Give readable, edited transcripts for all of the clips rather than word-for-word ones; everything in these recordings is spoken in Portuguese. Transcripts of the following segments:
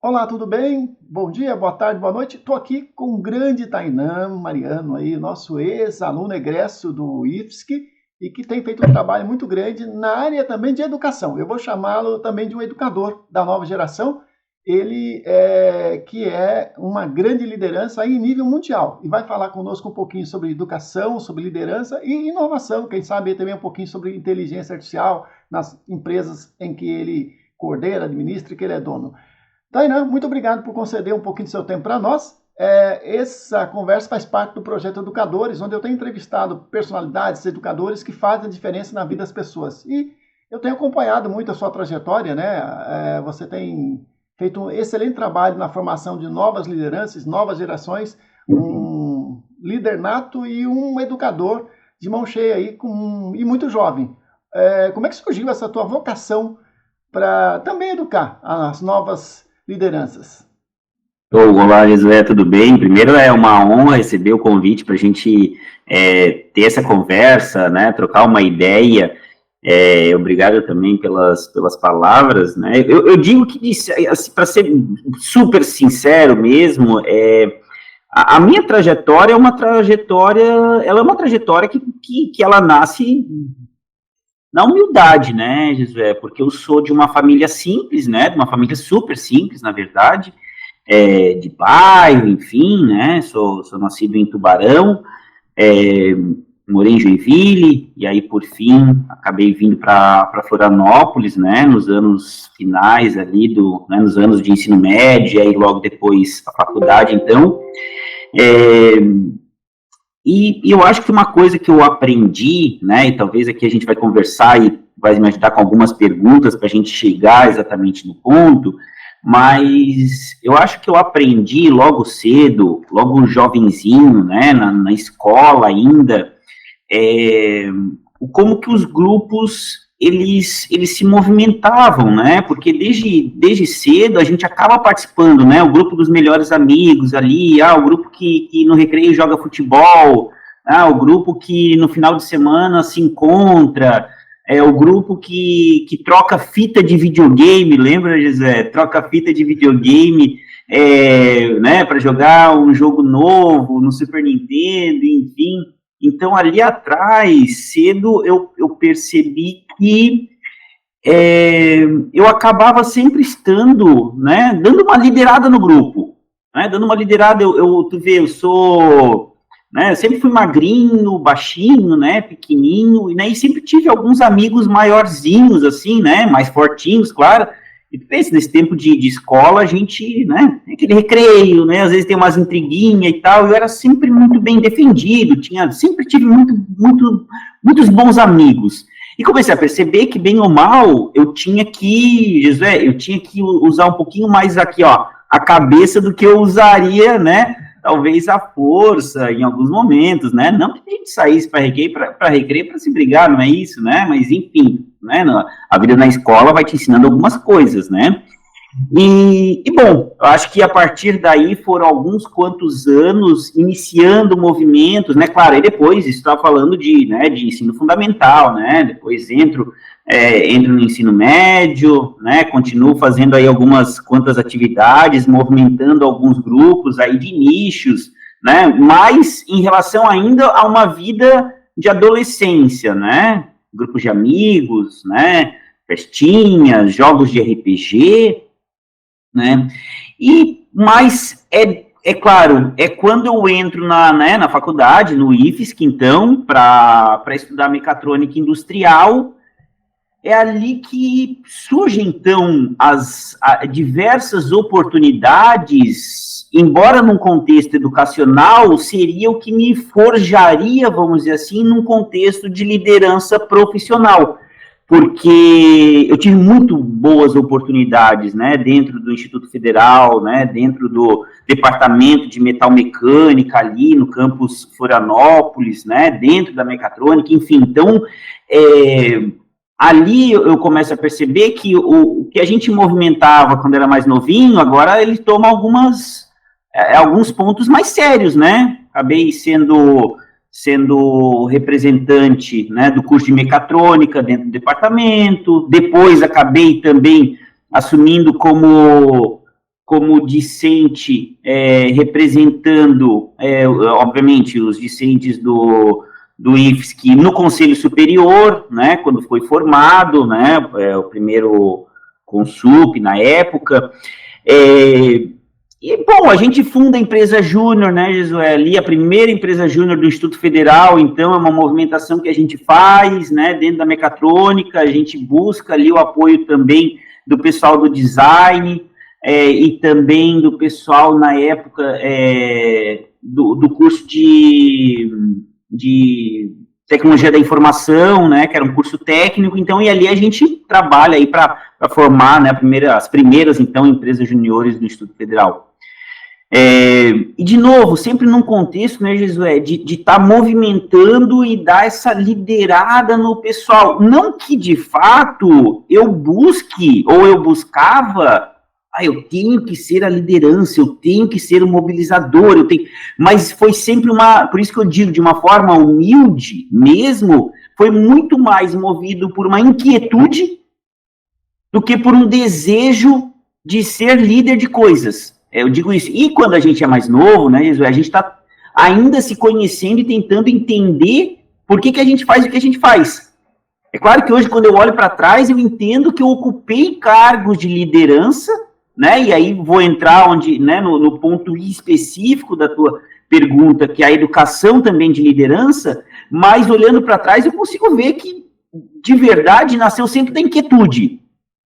Olá, tudo bem? Bom dia, boa tarde, boa noite. Estou aqui com o grande Tainan Mariano, aí, nosso ex-aluno egresso do IFSC e que tem feito um trabalho muito grande na área também de educação. Eu vou chamá-lo também de um educador da nova geração. Ele que é uma grande liderança aí em nível mundial e vai falar conosco um pouquinho sobre educação, sobre liderança e inovação, quem sabe também um pouquinho sobre inteligência artificial nas empresas em que ele coordena, administra e que ele é dono. Tainan, muito obrigado por conceder um pouquinho do seu tempo para nós. Essa conversa faz parte do projeto Educadores, onde eu tenho entrevistado personalidades, educadores que fazem a diferença na vida das pessoas. E eu tenho acompanhado muito a sua trajetória, né? Você tem feito um excelente trabalho na formação de novas lideranças, novas gerações, um líder nato e um educador de mão cheia aí, e muito jovem. Como é que surgiu essa tua vocação para também educar as novas lideranças? Olá, Josué, tudo bem? Primeiro é uma honra receber o convite para a gente ter essa conversa, né, trocar uma ideia. Obrigado também pelas palavras, né? Eu digo que, assim, para ser super sincero mesmo, a minha trajetória é uma trajetória que ela nasce na humildade, né, Josué? Porque eu sou de uma família simples, né? De uma família super simples, na verdade, de bairro, enfim, né? Sou nascido em Tubarão, morei em Joinville, e aí, por fim, acabei vindo para Florianópolis, né? Nos anos finais ali, nos anos de ensino médio, e aí logo depois a faculdade, então. E eu acho que uma coisa que eu aprendi, né, e talvez aqui a gente vai conversar e vai me ajudar com algumas perguntas para a gente chegar exatamente no ponto, mas eu acho que eu aprendi logo cedo, logo jovenzinho, né, na escola ainda, como que os grupos, eles se movimentavam, né, porque desde cedo a gente acaba participando, né, o grupo dos melhores amigos ali, o grupo que no recreio joga futebol, o grupo que no final de semana se encontra, o grupo que troca fita de videogame, lembra, José? Troca fita de videogame, né, para jogar um jogo novo no Super Nintendo, enfim. Então, ali atrás, cedo, eu percebi que eu acabava sempre estando, né, dando uma liderada no grupo, né, dando uma liderada, tu vê, eu sou, né, eu sempre fui magrinho, baixinho, né, pequenininho, e, né, e sempre tive alguns amigos maiorzinhos, assim, né, mais fortinhos, claro. E pensa, nesse tempo de escola, a gente, né, tem aquele recreio, né, às vezes tem umas intriguinhas e tal, eu era sempre muito bem defendido, sempre tive muitos bons amigos. E comecei a perceber que, bem ou mal, eu tinha que usar um pouquinho mais aqui, ó, a cabeça do que eu usaria, né, talvez a força em alguns momentos, né, não que a gente saísse para recreio para se brigar, não é isso, né, mas enfim, né, a vida na escola vai te ensinando algumas coisas, né, e bom, eu acho que a partir daí foram alguns quantos anos iniciando movimentos, né, claro, e depois, isso estava falando de ensino fundamental, né, depois entro no ensino médio, né, continuo fazendo aí algumas quantas atividades, movimentando alguns grupos aí de nichos, né, mas em relação ainda a uma vida de adolescência, né, grupos de amigos, né, festinhas, jogos de RPG, né, mas claro, quando eu entro na faculdade, no IFSC, então, para estudar mecatrônica industrial, é ali que surgem, então, as diversas oportunidades, embora num contexto educacional, seria o que me forjaria, vamos dizer assim, num contexto de liderança profissional, porque eu tive muito boas oportunidades, né, dentro do Instituto Federal, né, dentro do departamento de metalmecânica ali no campus Florianópolis, né, dentro da mecatrônica, enfim, então, ali eu começo a perceber que o que a gente movimentava quando era mais novinho, agora ele toma alguns pontos mais sérios, né? Acabei sendo representante, né, do curso de mecatrônica dentro do departamento, depois acabei também assumindo como como discente, representando, obviamente, os discentes do IFSC no Conselho Superior, né, quando foi formado, né, o primeiro Consup na época, e, bom, a gente funda a empresa júnior, né, Jesué, ali a primeira empresa júnior do Instituto Federal, então é uma movimentação que a gente faz, né, dentro da mecatrônica, a gente busca ali o apoio também do pessoal do design, e também do pessoal, na época, do curso de tecnologia da informação, né, que era um curso técnico, então, e ali a gente trabalha aí para formar, né, as primeiras, então, empresas juniores do Instituto Federal. E, de novo, sempre num contexto, né, Jesué, de estar movimentando e dar essa liderada no pessoal. Não que, de fato, eu busque, ou eu buscava, eu tenho que ser a liderança, eu tenho que ser o mobilizador, mas foi sempre por isso que eu digo, de uma forma humilde mesmo, foi muito mais movido por uma inquietude do que por um desejo de ser líder de coisas. Eu digo isso. E quando a gente é mais novo, né, Jesus, a gente está ainda se conhecendo e tentando entender por que a gente faz o que a gente faz. É claro que hoje, quando eu olho para trás, eu entendo que eu ocupei cargos de liderança, né, e aí vou entrar né, no ponto específico da tua pergunta, que é a educação também de liderança, mas olhando para trás eu consigo ver que, de verdade, nasceu sempre da inquietude.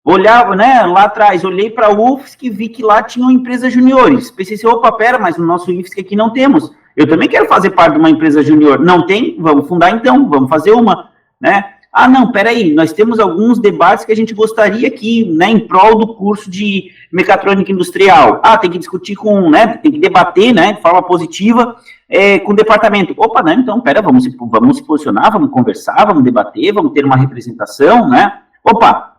Olhava, né, lá atrás, olhei para a UFSC e vi que lá tinham empresas juniores. Pensei assim, opa, pera, mas no nosso UFSC aqui não temos. Eu também quero fazer parte de uma empresa junior. Não tem? Vamos fundar então, vamos fazer uma, né? Ah, não, peraí, nós temos alguns debates que a gente gostaria aqui, né, em prol do curso de mecatrônica industrial. Ah, tem que discutir né, tem que debater, né, de forma positiva, com o departamento. Opa, né, então, vamos se posicionar, vamos conversar, vamos debater, vamos ter uma representação, né? Opa,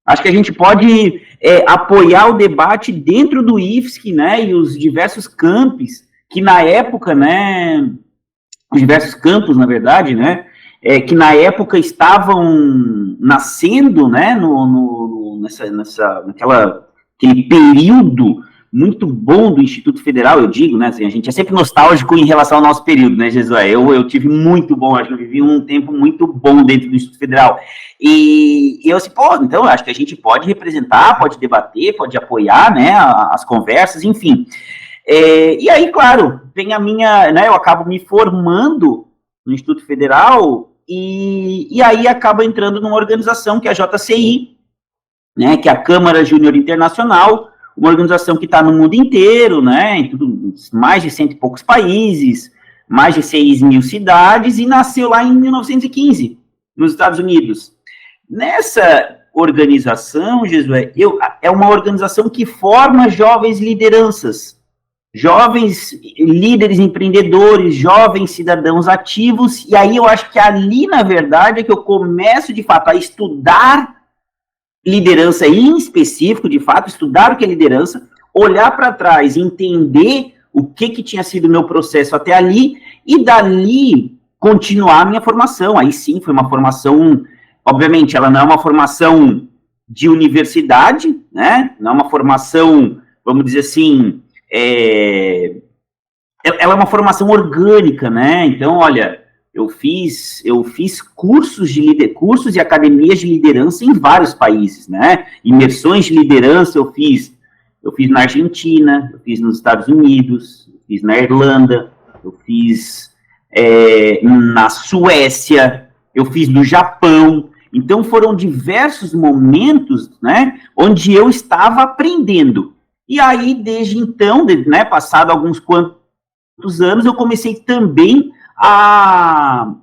acho que a gente pode apoiar o debate dentro do IFSC, né, e os diversos campos, que na época, né, os diversos campos, na verdade, né, que na época estavam nascendo, né, aquele período muito bom do Instituto Federal, eu digo, né, assim, a gente é sempre nostálgico em relação ao nosso período, né, Jesué, eu tive muito bom, acho que eu vivi um tempo muito bom dentro do Instituto Federal, e eu assim, então, acho que a gente pode representar, pode debater, pode apoiar, né, as conversas, enfim, e aí, claro, vem né, eu acabo me formando no Instituto Federal, e aí acaba entrando numa organização que é a JCI, né, que é a Câmara Júnior Internacional, uma organização que está no mundo inteiro, né, em mais de 100 e poucos países, mais de 6 mil cidades, e nasceu lá em 1915, nos Estados Unidos. Nessa organização, Jesué, é uma organização que forma jovens lideranças, jovens líderes empreendedores, jovens cidadãos ativos, e aí eu acho que ali, na verdade, é que eu começo, de fato, a estudar liderança em específico, de fato, estudar o que é liderança, olhar para trás, entender o que tinha sido o meu processo até ali, e dali continuar a minha formação. Aí sim, foi uma formação, obviamente, ela não é uma formação de universidade, né, não é uma formação, vamos dizer assim, ela é uma formação orgânica, né? Então, olha, eu fiz cursos e academias de liderança em vários países, né? Imersões de liderança eu fiz na Argentina, eu fiz nos Estados Unidos, eu fiz na Irlanda, eu fiz na Suécia, eu fiz no Japão. Então, foram diversos momentos, né, onde eu estava aprendendo. E aí, desde então, né, passado alguns quantos anos, eu comecei também a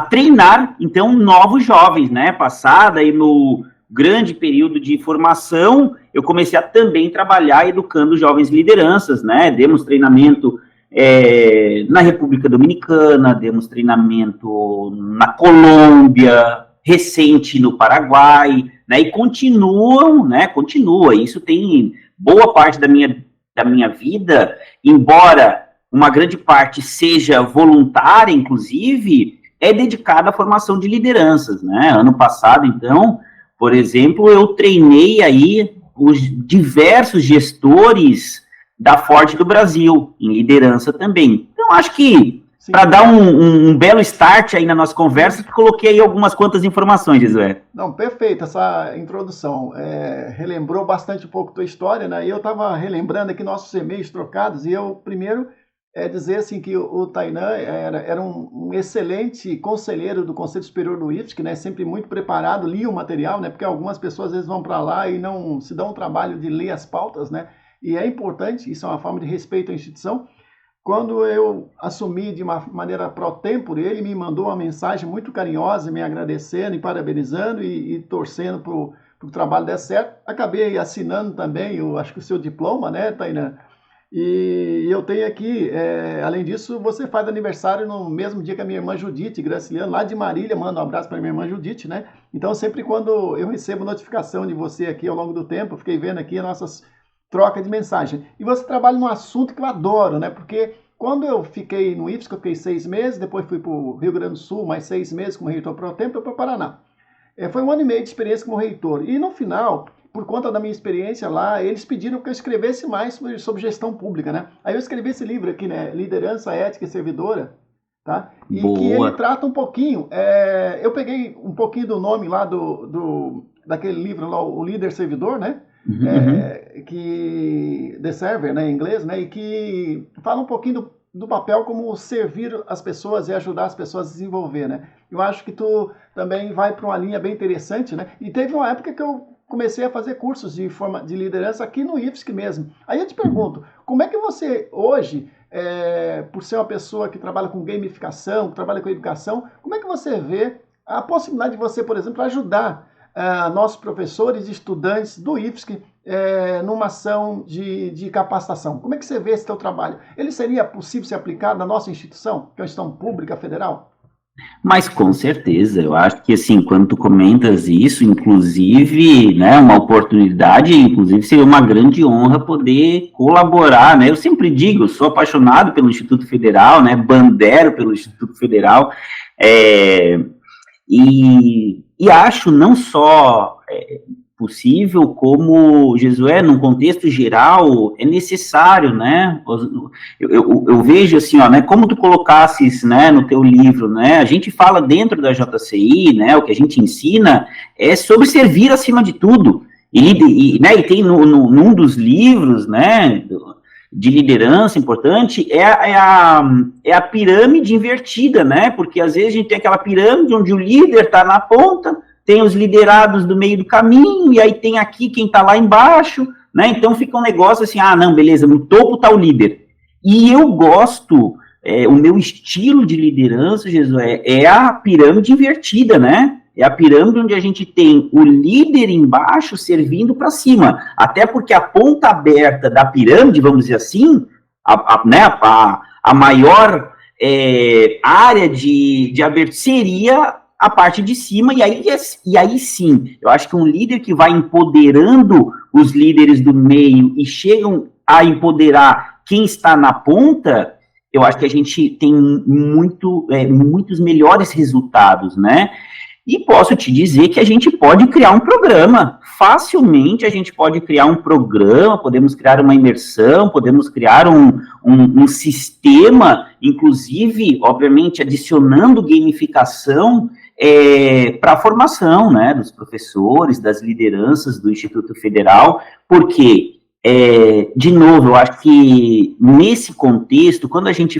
treinar, então, novos jovens, né, passado aí no grande período de formação, eu comecei a também trabalhar educando jovens lideranças, né, demos treinamento na República Dominicana, demos treinamento na Colômbia, recente no Paraguai, né, e continua, isso tem boa parte da minha vida, embora uma grande parte seja voluntária, inclusive, é dedicada à formação de lideranças, né? Ano passado, então, por exemplo, eu treinei aí os diversos gestores da Ford do Brasil, em liderança também. Então, acho que, para dar um belo start aí na nossa conversa, coloquei aí algumas quantas informações, Josué. Não, perfeito essa introdução. Relembrou bastante um pouco tua história, né? E eu estava relembrando aqui nossos e-mails trocados, e eu primeiro dizer assim que o Tainan era um excelente conselheiro do Conselho Superior do IFSC, né? Sempre muito preparado, lia o material, né? Porque algumas pessoas às vezes vão para lá e não se dão o trabalho de ler as pautas, né? E é importante, isso é uma forma de respeito à instituição. Quando eu assumi de uma maneira pro tempore, ele me mandou uma mensagem muito carinhosa, me agradecendo e parabenizando e torcendo para o trabalho der certo. Acabei assinando também, acho que o seu diploma, né, Tainan? E eu tenho aqui, além disso, você faz aniversário no mesmo dia que a minha irmã Judite Graciliano, lá de Marília, manda um abraço para minha irmã Judite, né? Então, sempre quando eu recebo notificação de você aqui ao longo do tempo, eu fiquei vendo aqui as nossas trocas de mensagem. E você trabalha num assunto que eu adoro, né? Porque quando eu fiquei no IFSC, eu fiquei 6 meses, depois fui para o Rio Grande do Sul, mais 6 meses como reitor pro tempo, eu fui para o Paraná. Foi 1 ano e meio de experiência como reitor. E no final, por conta da minha experiência lá, eles pediram que eu escrevesse mais sobre gestão pública, né? Aí eu escrevi esse livro aqui, né? Liderança Ética e Servidora, tá? E Boa. que ele trata um pouquinho, eu peguei um pouquinho do nome lá daquele livro lá, O Líder Servidor, né? Que The Server, né, em inglês, né? E que fala um pouquinho do papel como servir as pessoas e ajudar as pessoas a se desenvolver, né? Eu acho que tu também vai para uma linha bem interessante, né? E teve uma época que eu comecei a fazer cursos de liderança aqui no IFSC mesmo. Aí eu te pergunto, como é que você hoje, por ser uma pessoa que trabalha com gamificação, que trabalha com educação, como é que você vê a possibilidade de você, por exemplo, ajudar nossos professores e estudantes do IFSC numa ação de capacitação? Como é que você vê esse teu trabalho? Ele seria possível ser aplicado na nossa instituição, que é uma instituição pública federal? Mas com certeza, eu acho que assim, quando tu comentas isso, inclusive, né, uma oportunidade, inclusive seria uma grande honra poder colaborar, né, eu sempre digo, eu sou apaixonado pelo Instituto Federal, né, bandero pelo Instituto Federal, e acho não só possível, como, Josué, num contexto geral, é necessário, né, eu vejo assim, ó, né, como tu colocasses, né, no teu livro, né, a gente fala dentro da JCI, né, o que a gente ensina é sobre servir acima de tudo, né, e tem num dos livros, né, de liderança importante, é a pirâmide invertida, né, porque às vezes a gente tem aquela pirâmide onde o líder está na ponta, tem os liderados do meio do caminho, e aí tem aqui quem está lá embaixo, né, então fica um negócio assim, não, beleza, no topo está o líder. E eu gosto, o meu estilo de liderança, Jesus, é a pirâmide invertida, né, é a pirâmide onde a gente tem o líder embaixo servindo para cima, até porque a ponta aberta da pirâmide, vamos dizer assim, a maior área de abertura seria a parte de cima, e aí sim, eu acho que um líder que vai empoderando os líderes do meio e chegam a empoderar quem está na ponta, eu acho que a gente tem muitos melhores resultados, né? E posso te dizer que a gente pode criar um programa, facilmente a gente pode criar um programa, podemos criar uma imersão, podemos criar um sistema, inclusive, obviamente, adicionando gamificação para a formação, né, dos professores, das lideranças do Instituto Federal, porque, de novo, eu acho que nesse contexto, quando a gente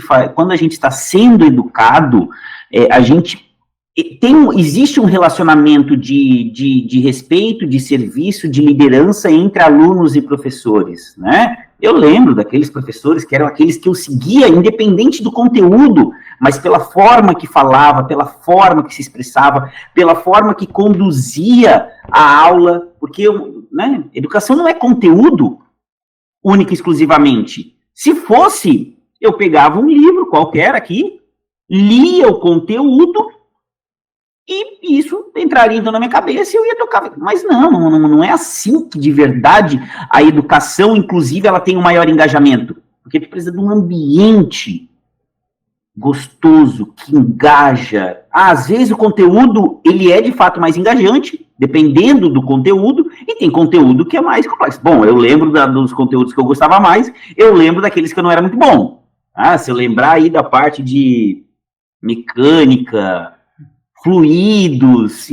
está sendo educado, existe um relacionamento de respeito, de serviço, de liderança entre alunos e professores, né? Eu lembro daqueles professores que eram aqueles que eu seguia, independente do conteúdo, mas pela forma que falava, pela forma que se expressava, pela forma que conduzia a aula, porque né, educação não é conteúdo único e exclusivamente. Se fosse, eu pegava um livro qualquer aqui, lia o conteúdo, e isso entraria então na minha cabeça e eu ia tocar. Mas não é assim que de verdade a educação, inclusive, ela tem um maior engajamento. Porque tu precisa de um ambiente gostoso, que engaja. Às vezes o conteúdo, ele é de fato mais engajante, dependendo do conteúdo, e tem conteúdo que é mais complexo. Bom, eu lembro dos conteúdos que eu gostava mais, eu lembro daqueles que eu não era muito bom. Se eu lembrar aí da parte de mecânica, fluidos,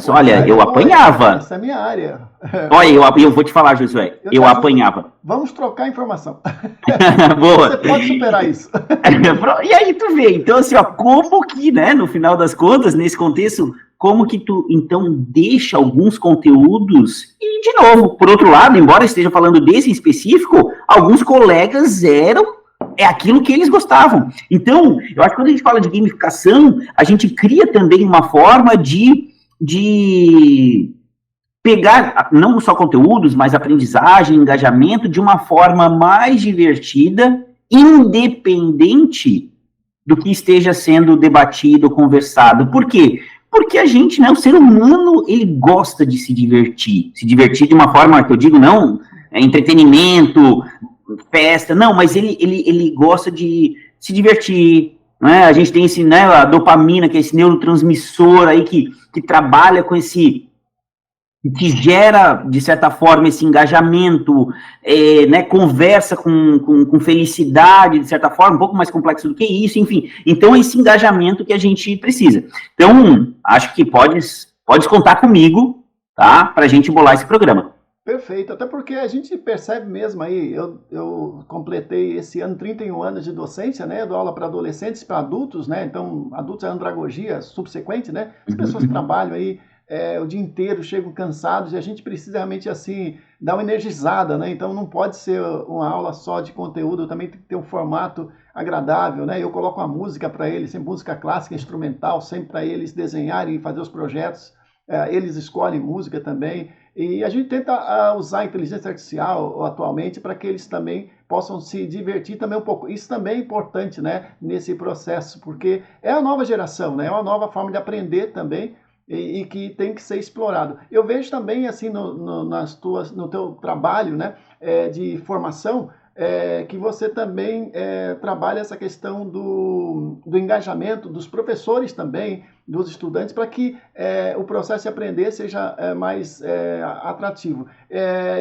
olha, eu apanhava. Essa é a minha área. Olha, eu vou te falar, Josué, eu apanhava. Vamos trocar informação. Boa. Você pode superar isso. E aí tu vê, então assim, como que, né, no final das contas, nesse contexto, como que tu, então, deixa alguns conteúdos, e de novo, por outro lado, embora esteja falando desse em específico, alguns colegas é aquilo que eles gostavam. Então, eu acho que quando a gente fala de gamificação, a gente cria também uma forma de pegar, não só conteúdos, mas aprendizagem, engajamento, de uma forma mais divertida, independente do que esteja sendo debatido, conversado. Por quê? Porque a gente, né, o ser humano, ele gosta de se divertir de uma forma que eu digo, não, entretenimento, festa, não, mas ele gosta de se divertir, né? A gente tem esse, né, a dopamina, que é esse neurotransmissor aí que trabalha com esse, que gera, de certa forma, esse engajamento, né, conversa com felicidade, de certa forma, um pouco mais complexo do que isso, enfim. Então, esse engajamento que a gente precisa. Então, acho que podes contar comigo, tá, para a gente bolar esse programa. Perfeito, até porque a gente percebe mesmo aí, eu completei esse ano 31 anos de docência, né, eu dou aula para adolescentes, para adultos, né, então adultos é andragogia subsequente, né, as pessoas trabalham aí o dia inteiro, chegam cansados e a gente precisa realmente assim dar uma energizada, né, então não pode ser uma aula só de conteúdo, também tem que ter um formato agradável, né, eu coloco a música para eles, sempre música clássica, instrumental, sempre para eles desenharem e fazer os projetos, eles escolhem música também. E a gente tenta usar a inteligência artificial atualmente para que eles também possam se divertir também um pouco. Isso também é importante, né, nesse processo, porque é a nova geração, né, é uma nova forma de aprender também e que tem que ser explorado. Eu vejo também assim no teu trabalho, né, de formação, que você também trabalha essa questão do engajamento dos professores também, dos estudantes, para que o processo de aprender seja mais atrativo.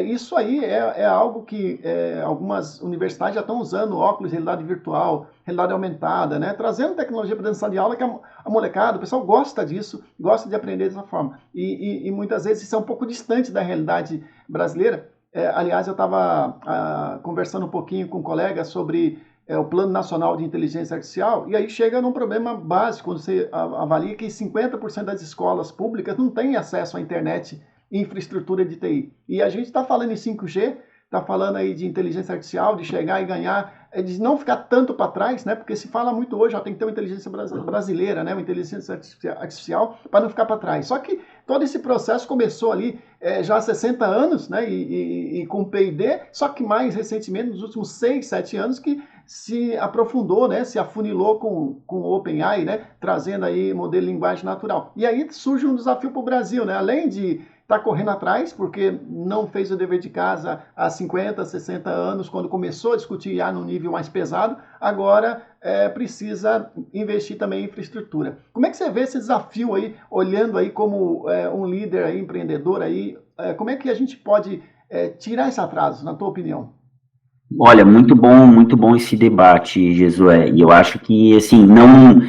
Isso aí é algo que algumas universidades já estão usando, óculos, realidade virtual, realidade aumentada, né? Trazendo tecnologia para dentro da sala de aula, que a molecada, o pessoal gosta disso, gosta de aprender dessa forma. E muitas vezes isso é um pouco distante da realidade brasileira. Aliás, eu estava conversando um pouquinho com um colega sobre o Plano Nacional de Inteligência Artificial, e aí chega num problema básico, quando você avalia que 50% das escolas públicas não têm acesso à internet e infraestrutura de TI. E a gente está falando em 5G, está falando aí de inteligência artificial, de chegar e ganhar, de não ficar tanto para trás, né? Porque se fala muito hoje, já tem que ter uma inteligência brasileira, né? Uma inteligência artificial para não ficar para trás. Só que todo esse processo começou ali já há 60 anos, né? E com o P&D, só que mais recentemente, nos últimos 6, 7 anos, que se aprofundou, né? Se afunilou com o OpenAI, né? Trazendo aí modelo de linguagem natural. E aí surge um desafio para o Brasil, né? Além de está correndo atrás, porque não fez o dever de casa há 50, 60 anos, quando começou a discutir IA num nível mais pesado, agora precisa investir também em infraestrutura. Como é que você vê esse desafio aí, olhando aí como um líder aí, empreendedor aí, como é que a gente pode tirar esse atraso, na tua opinião? Olha, muito bom esse debate, Jesué, e eu acho que, assim, não...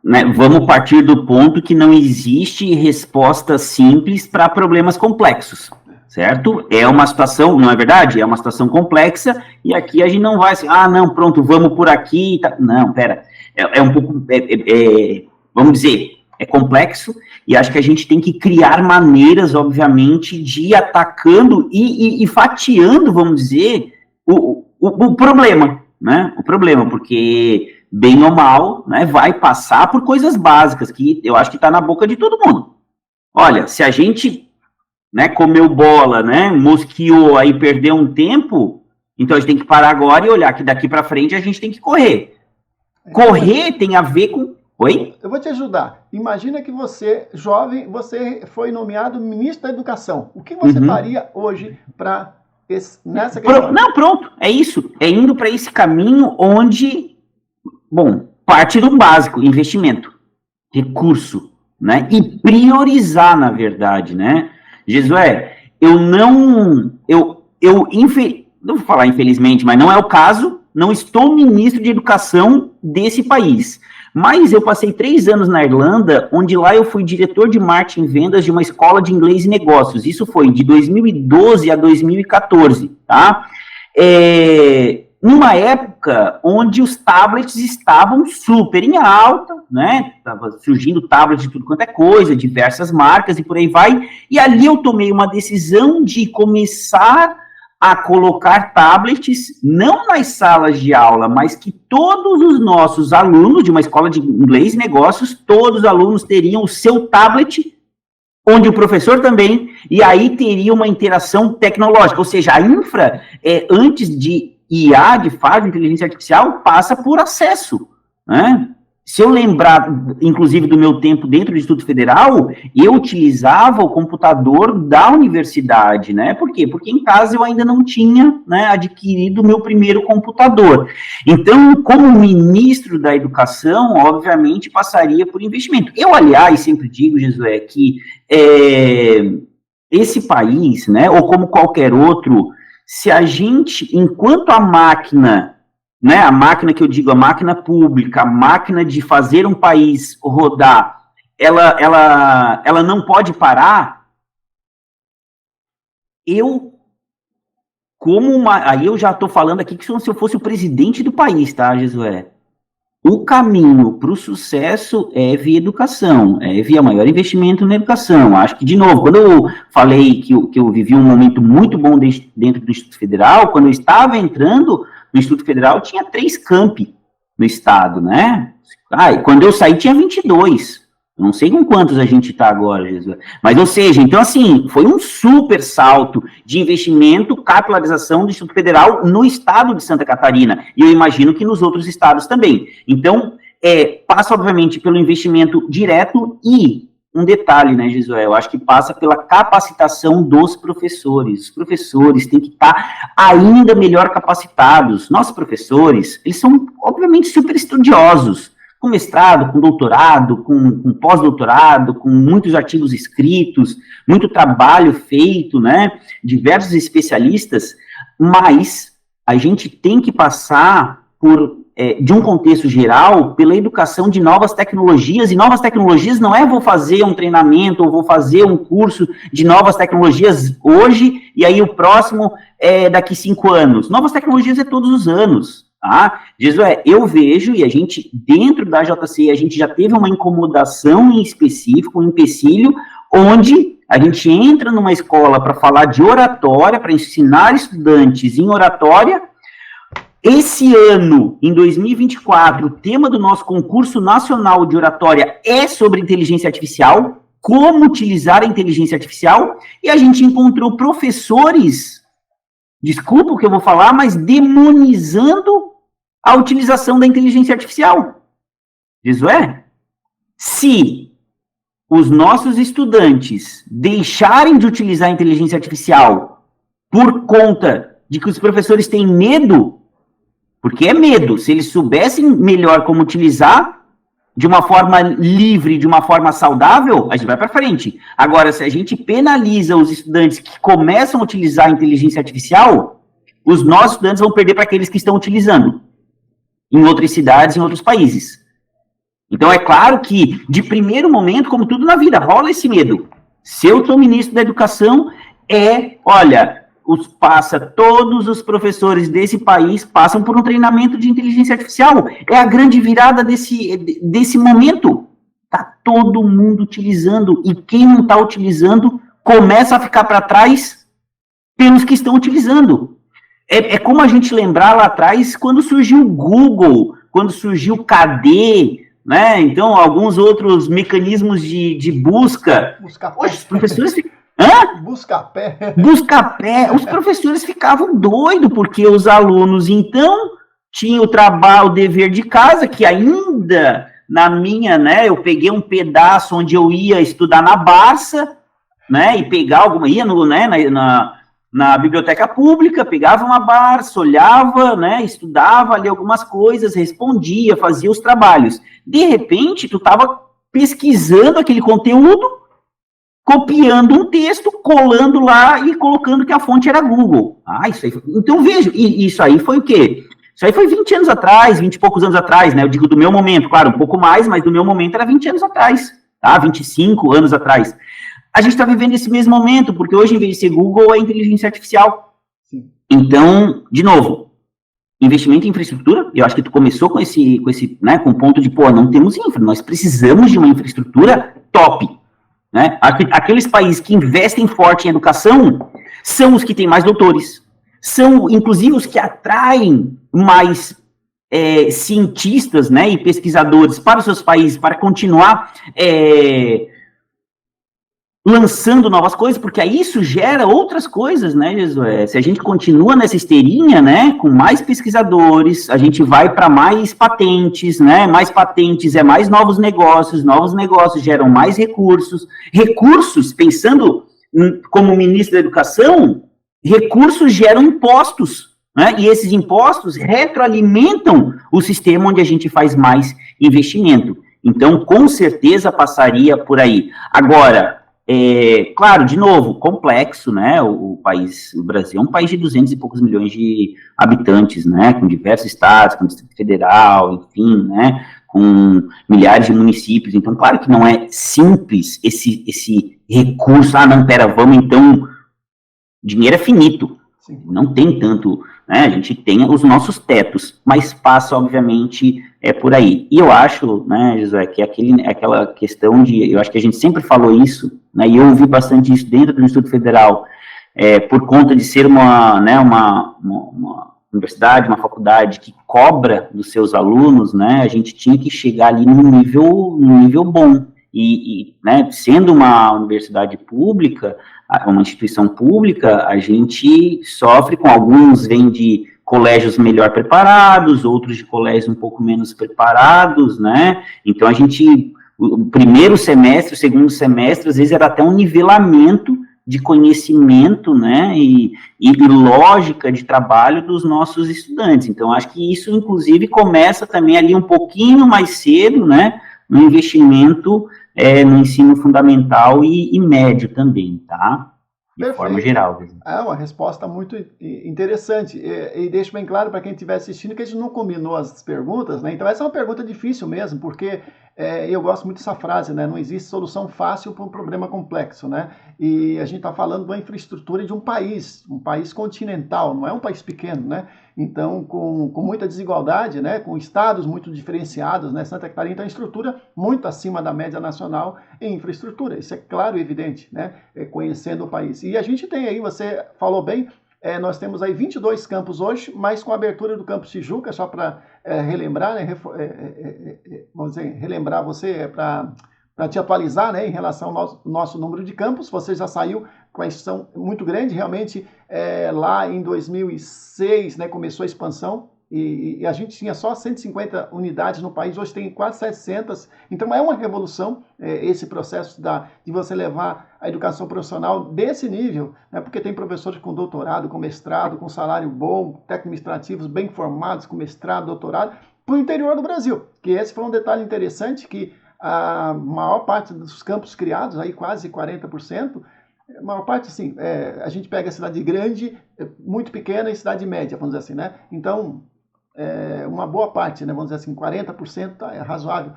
Né, vamos partir do ponto que não existe resposta simples para problemas complexos, certo? É uma situação, não é verdade? É uma situação complexa, e aqui a gente não vai assim, não, pronto, vamos por aqui, tá. Não, pera, um pouco, vamos dizer, é complexo, e acho que a gente tem que criar maneiras, obviamente, de ir atacando e fatiando, vamos dizer, o problema, né? O problema, porque... bem ou mal, né, vai passar por coisas básicas, que eu acho que está na boca de todo mundo. Olha, se a gente, né, comeu bola, né, mosqueou, aí perdeu um tempo, então a gente tem que parar agora e olhar que daqui para frente a gente tem que correr. Correr tem a ver com... Oi? Eu vou te ajudar. Imagina que você, jovem, você foi nomeado ministro da Educação. O que você faria hoje para nessa questão? Não, pronto, é isso. É indo para esse caminho onde... Bom, parte do básico, investimento, recurso, né? E priorizar, na verdade, né? Jesué, não vou falar infelizmente, mas não é o caso, não estou ministro de educação desse país. Mas eu passei 3 anos na Irlanda, onde lá eu fui diretor de marketing e vendas de uma escola de inglês e negócios. Isso foi de 2012 a 2014, tá? Numa época onde os tablets estavam super em alta, né? Estava surgindo tablets de tudo quanto é coisa, diversas marcas e por aí vai. E ali eu tomei uma decisão de começar a colocar tablets, não nas salas de aula, mas que todos os nossos alunos de uma escola de inglês e negócios, todos os alunos teriam o seu tablet, onde o professor também, e aí teria uma interação tecnológica, ou seja, a infra, antes de IA, de fato, inteligência artificial, passa por acesso, né? Se eu lembrar, inclusive, do meu tempo dentro do Instituto Federal, eu utilizava o computador da universidade, né? Por quê? Porque em casa eu ainda não tinha, né, adquirido o meu primeiro computador. Então, como ministro da Educação, obviamente, passaria por investimento. Eu, aliás, sempre digo, Josué, que esse país, né, ou como qualquer outro, se a gente, enquanto a máquina, né, a máquina que eu digo, a máquina pública, a máquina de fazer um país rodar, ela não pode parar, aí eu já estou falando aqui que se eu fosse o presidente do país, tá, Jesué? O caminho para o sucesso é via educação, é via maior investimento na educação. Acho que, de novo, quando eu falei que eu vivi um momento muito bom dentro do Instituto Federal, quando eu estava entrando no Instituto Federal, tinha 3 campi no estado, né? E quando eu saí, tinha 22. Eu não sei com quantos a gente está agora, Jesus. Mas, ou seja, então, assim, foi um super salto de investimento, capilarização do Instituto Federal no estado de Santa Catarina. E eu imagino que nos outros estados também. Então, passa, obviamente, pelo investimento direto e, um detalhe, né, Jesué, eu acho que passa pela capacitação dos professores. Os professores têm que estar ainda melhor capacitados. Nossos professores, eles são, obviamente, super estudiosos, com mestrado, com doutorado, com pós-doutorado, com muitos artigos escritos, muito trabalho feito, né, diversos especialistas, mas a gente tem que passar de um contexto geral, pela educação de novas tecnologias, e novas tecnologias não vou fazer um treinamento, ou vou fazer um curso de novas tecnologias hoje, e aí o próximo é daqui 5 anos. Novas tecnologias é todos os anos, tá? Jesué, eu vejo, e a gente, dentro da JCI, a gente já teve uma incomodação em específico, um empecilho, onde a gente entra numa escola para falar de oratória, para ensinar estudantes em oratória. Esse ano, em 2024, o tema do nosso concurso nacional de oratória é sobre inteligência artificial, como utilizar a inteligência artificial, e a gente encontrou professores, desculpa o que eu vou falar, mas demonizando a utilização da inteligência artificial. Josué, se os nossos estudantes deixarem de utilizar a inteligência artificial por conta de que os professores têm medo, porque é medo. Se eles soubessem melhor como utilizar, de uma forma livre, de uma forma saudável, a gente vai para frente. Agora, se a gente penaliza os estudantes que começam a utilizar a inteligência artificial, os nossos estudantes vão perder para aqueles que estão utilizando em outras cidades, em outros países. Então, é claro que, de primeiro momento, como tudo na vida, rola esse medo. Se eu sou ministro da Educação, olha, todos os professores desse país passam por um treinamento de inteligência artificial. É a grande virada desse momento. Está todo mundo utilizando, e quem não está utilizando começa a ficar para trás pelos que estão utilizando. É como a gente lembrar lá atrás, quando surgiu o Google, quando surgiu o KD, né? Então, alguns outros mecanismos de busca. Hoje, os professores ficam... Busca-pé. Os professores ficavam doidos, porque os alunos, então, tinham o dever de casa, que ainda, na minha, né, eu peguei um pedaço onde eu ia estudar na Barça, né, e pegar ia na biblioteca pública, pegava uma Barça, olhava, né, estudava ali algumas coisas, respondia, fazia os trabalhos. De repente, tu estava pesquisando aquele conteúdo, copiando um texto, colando lá e colocando que a fonte era Google. Isso aí. Então, veja, isso aí foi o quê? Isso aí foi 20 anos atrás, 20 e poucos anos atrás, né? Eu digo do meu momento, claro, um pouco mais, mas do meu momento era 20 anos atrás, tá? 25 anos atrás. A gente está vivendo esse mesmo momento, porque hoje, em vez de ser Google, é inteligência artificial. Sim. Então, de novo, investimento em infraestrutura, eu acho que tu começou com esse né, com o ponto de, não temos infra, nós precisamos de uma infraestrutura top. Né? Aqueles países que investem forte em educação são os que têm mais doutores, são, inclusive, os que atraem mais cientistas, né, e pesquisadores para os seus países, para continuar lançando novas coisas, porque aí isso gera outras coisas, né, Josué? Se a gente continua nessa esteirinha, né, com mais pesquisadores, a gente vai para mais patentes, né, mais patentes é mais novos negócios geram mais recursos, pensando como ministro da Educação, recursos geram impostos, né, e esses impostos retroalimentam o sistema onde a gente faz mais investimento. Então, com certeza passaria por aí. Agora, claro, de novo, complexo, né, o Brasil é um país de 200 e poucos milhões de habitantes, né, com diversos estados, com Distrito Federal, enfim, né, com milhares de municípios, então, claro que não é simples esse recurso, vamos então, dinheiro é finito, não tem tanto, né, a gente tem os nossos tetos, mas passa, obviamente, por aí. E eu acho, né, Josué, que aquela questão eu acho que a gente sempre falou isso, né, e eu ouvi bastante isso dentro do Instituto Federal, por conta de ser uma universidade, uma faculdade que cobra dos seus alunos, né, a gente tinha que chegar ali num nível bom. E né, sendo uma universidade pública, uma instituição pública, a gente sofre com alguns vêm de colégios melhor preparados, outros de colégios um pouco menos preparados, né? Então, o primeiro semestre, o segundo semestre, às vezes era até um nivelamento de conhecimento, né, e lógica de trabalho dos nossos estudantes. Então, acho que isso, inclusive, começa também ali um pouquinho mais cedo, né, no investimento no ensino fundamental e médio também, tá? De Perfeito. Forma geral. É uma resposta muito interessante. E deixo bem claro para quem estiver assistindo que a gente não combinou as perguntas, né? Então essa é uma pergunta difícil mesmo, porque eu gosto muito dessa frase, né? Não existe solução fácil para um problema complexo, né? E a gente está falando da infraestrutura de um país continental, não é um país pequeno, né? Então, com muita desigualdade, né? Com estados muito diferenciados, né? Santa Catarina tem uma estrutura muito acima da média nacional em infraestrutura, isso é claro e evidente, né? Conhecendo o país. E a gente tem aí, você falou bem, nós temos aí 22 campos hoje, mas com a abertura do campus Tijuca, só para relembrar, né? Vamos dizer, relembrar você, para te atualizar, né, em relação ao nosso número de campos. Você já saiu com uma extensão muito grande, realmente lá em 2006, né, começou a expansão, e a gente tinha só 150 unidades no país, hoje tem quase 700, então é uma revolução esse processo de você levar a educação profissional desse nível, né, porque tem professores com doutorado, com mestrado, com salário bom, técnicos administrativos bem formados, com mestrado, doutorado, para o interior do Brasil, que esse foi um detalhe interessante, que a maior parte dos campos criados, aí quase 40%, a maior parte, assim, a gente pega a cidade grande, muito pequena e cidade média, vamos dizer assim, né? Então, uma boa parte, né, vamos dizer assim, 40% é razoável,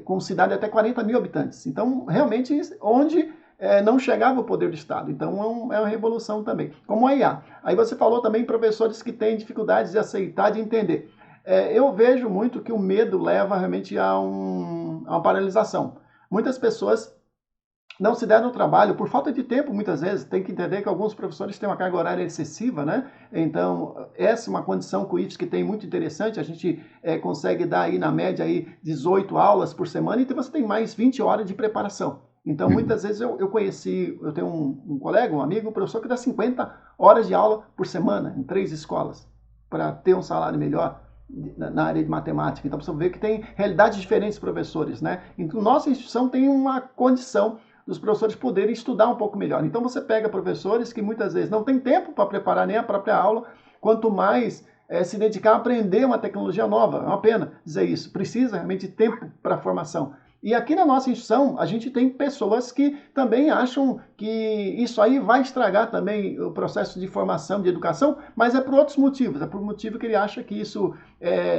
com cidade até 40 mil habitantes. Então, realmente, onde não chegava o poder do Estado. Então, é uma revolução também. Como a IA. Aí você falou também professores que têm dificuldades de aceitar, de entender. Eu vejo muito que o medo leva realmente a uma paralisação. Muitas pessoas não se deram o trabalho, por falta de tempo, muitas vezes. Tem que entender que alguns professores têm uma carga horária excessiva, né? Então, essa é uma condição que o IFSC tem muito interessante. A gente consegue dar aí, na média, aí, 18 aulas por semana, então você tem mais 20 horas de preparação. Então, muitas vezes eu tenho um colega, um amigo, um professor que dá 50 horas de aula por semana, em 3 escolas, para ter um salário melhor na área de matemática. Então, você vê que tem realidades diferentes professores, né? Então, nossa instituição tem uma condição dos professores poderem estudar um pouco melhor. Então, você pega professores que muitas vezes não têm tempo para preparar nem a própria aula, quanto mais se dedicar a aprender uma tecnologia nova. É uma pena dizer isso. Precisa realmente de tempo para a formação. E aqui na nossa instituição, a gente tem pessoas que também acham que isso aí vai estragar também o processo de formação, de educação, mas é por outros motivos. É por motivo que ele acha que isso,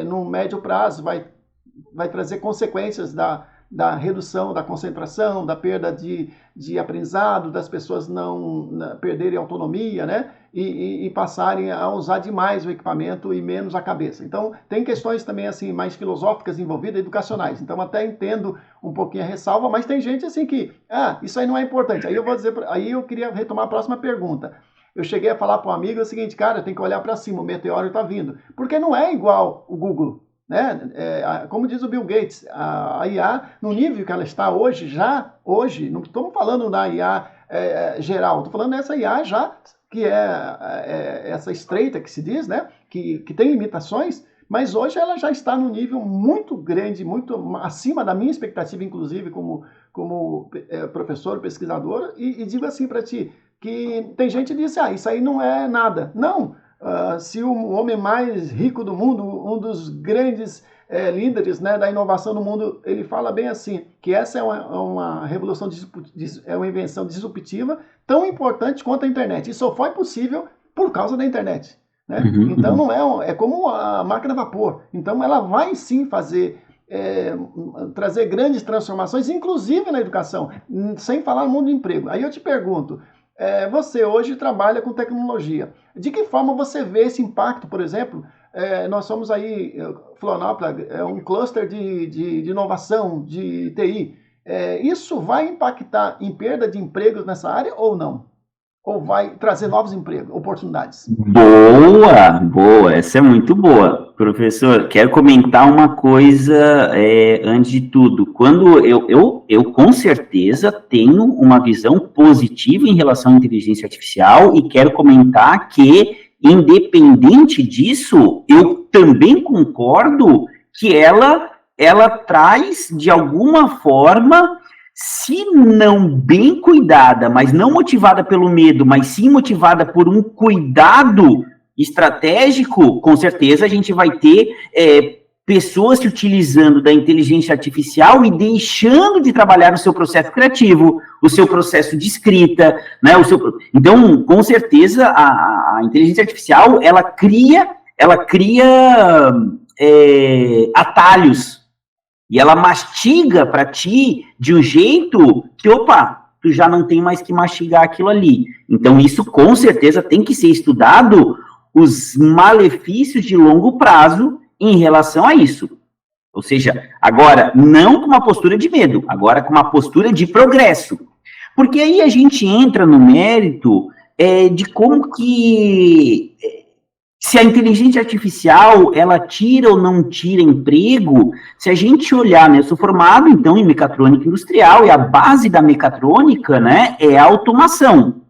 no médio prazo, vai trazer consequências da redução da concentração, da perda de aprendizado, das pessoas não perderem autonomia, né? E passarem a usar demais o equipamento e menos a cabeça. Então, tem questões também assim mais filosóficas envolvidas, educacionais. Então, até entendo um pouquinho a ressalva, mas tem gente assim que, isso aí não é importante. Aí eu queria retomar a próxima pergunta. Eu cheguei a falar para um amigo o seguinte, cara, tem que olhar para cima, o meteoro está vindo. Porque não é igual o Google. Né? Como diz o Bill Gates, a IA, no nível que ela está hoje, não estamos falando da IA geral, estou falando dessa IA já, que essa estreita que se diz, né? que tem limitações, mas hoje ela já está num nível muito grande, muito acima da minha expectativa, inclusive como professor, pesquisador, e digo assim para ti, que tem gente que diz, isso aí não é nada. Não! Se o homem mais rico do mundo, um dos grandes líderes, né, da inovação no mundo, ele fala bem assim, que essa é uma revolução, é uma invenção disruptiva tão importante quanto a internet. E só foi possível por causa da internet. Né? Então não é como a máquina a vapor. Então ela vai sim trazer grandes transformações, inclusive na educação, sem falar no mundo do emprego. Aí eu te pergunto, você hoje trabalha com tecnologia. De que forma você vê esse impacto, por exemplo? Nós somos aí, Florianópolis, um cluster de inovação, de TI. Isso vai impactar em perda de empregos nessa área ou não? Ou vai trazer novos empregos, oportunidades? Boa, essa é muito boa. Professor, quero comentar uma coisa antes de tudo. Quando eu com certeza tenho uma visão positiva em relação à inteligência artificial e quero comentar que, independente disso, eu também concordo que ela traz, de alguma forma, se não bem cuidada, mas não motivada pelo medo, mas sim motivada por um cuidado estratégico, com certeza a gente vai ter pessoas se utilizando da inteligência artificial e deixando de trabalhar o seu processo criativo, o seu processo de escrita, né? Então, com certeza, a inteligência artificial, ela cria atalhos. E ela mastiga para ti de um jeito que, tu já não tem mais que mastigar aquilo ali. Então, isso com certeza tem que ser estudado, os malefícios de longo prazo em relação a isso. Ou seja, agora, não com uma postura de medo, agora com uma postura de progresso. Porque aí a gente entra no mérito de como que... Se a inteligência artificial, ela tira ou não tira emprego, se a gente olhar, né, eu sou formado, então, em mecatrônica industrial, e a base da mecatrônica, né, é a automação.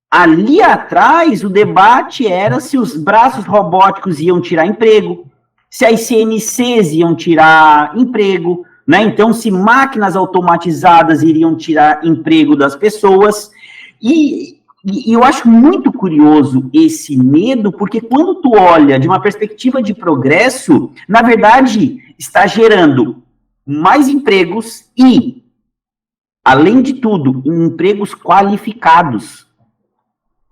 Ali atrás, o debate era se os braços robóticos iam tirar emprego, se as CNCs iam tirar emprego, né, então, se máquinas automatizadas iriam tirar emprego das pessoas, e eu acho muito curioso esse medo, porque quando tu olha de uma perspectiva de progresso, na verdade, está gerando mais empregos e, além de tudo, empregos qualificados.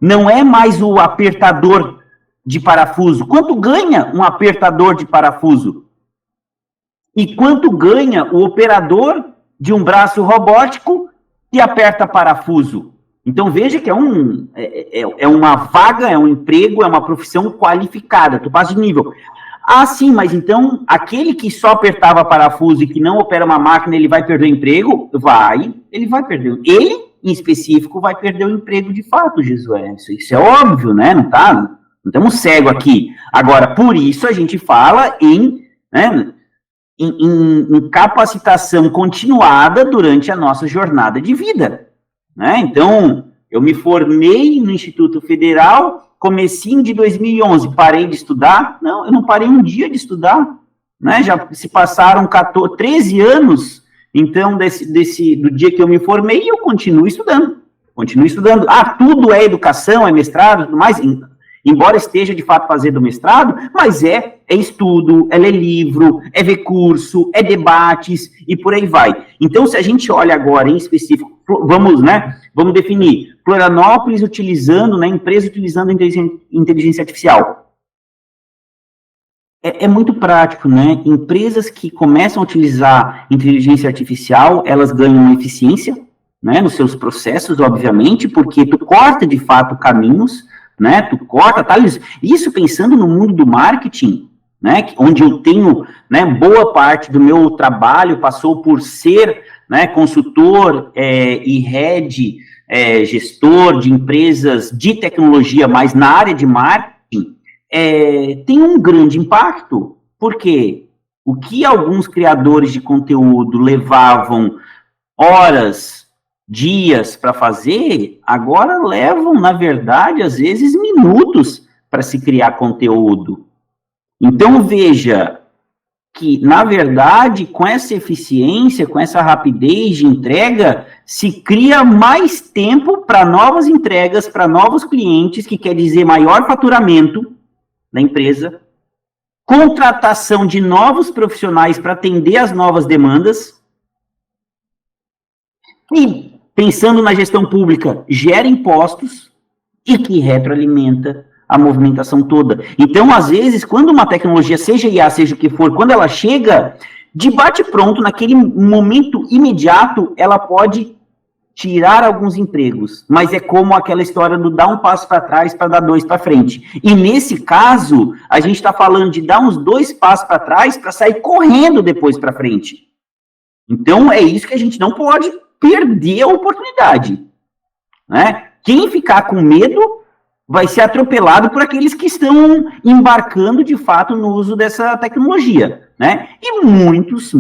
Não é mais o apertador de parafuso. Quanto ganha um apertador de parafuso? E quanto ganha o operador de um braço robótico que aperta parafuso? Então, veja que é uma vaga, é um emprego, é uma profissão qualificada, tu passa de nível. Sim, mas então, aquele que só apertava parafuso e que não opera uma máquina, ele vai perder o emprego? Ele vai perder. Ele, em específico, vai perder o emprego de fato, Josué. Isso é óbvio, né? Não estamos cegos aqui. Agora, por isso a gente fala em capacitação continuada durante a nossa jornada de vida. Né? Então, eu me formei no Instituto Federal, comecinho de 2011, parei de estudar? Não, eu não parei um dia de estudar, né? Já se passaram 13 anos, então, do dia que eu me formei, eu continuo estudando. Tudo é educação, é mestrado, tudo mais. embora esteja de fato fazendo mestrado, mas é estudo, é ler livro, é ver curso, é debates e por aí vai. Então, se a gente olha agora em específico, vamos definir, Florianópolis utilizando, né, empresa utilizando inteligência artificial. É muito prático, né? Empresas que começam a utilizar inteligência artificial, elas ganham eficiência, né, nos seus processos, obviamente, porque tu corta, de fato, caminhos, né, tu corta atalhos, isso pensando no mundo do marketing, né, onde eu tenho, né, boa parte do meu trabalho passou por ser, né, consultor e head, gestor de empresas de tecnologia, mas na área de marketing, tem um grande impacto, porque o que alguns criadores de conteúdo levavam horas, dias para fazer, agora levam, na verdade, às vezes minutos para se criar conteúdo. Então, veja que, na verdade, com essa eficiência, com essa rapidez de entrega, se cria mais tempo para novas entregas, para novos clientes, que quer dizer maior faturamento da empresa, contratação de novos profissionais para atender as novas demandas, e, pensando na gestão pública, gera impostos e que retroalimenta a movimentação toda. Então, às vezes, quando uma tecnologia, seja IA, seja o que for, quando ela chega, de bate-pronto, naquele momento imediato, ela pode tirar alguns empregos, mas é como aquela história do dar um passo para trás para dar 2 para frente. E nesse caso, a gente está falando de dar uns 2 passos para trás para sair correndo depois para frente. Então, é isso que a gente não pode perder a oportunidade, né? Quem ficar com medo vai ser atropelado por aqueles que estão embarcando, de fato, no uso dessa tecnologia, né? E muitos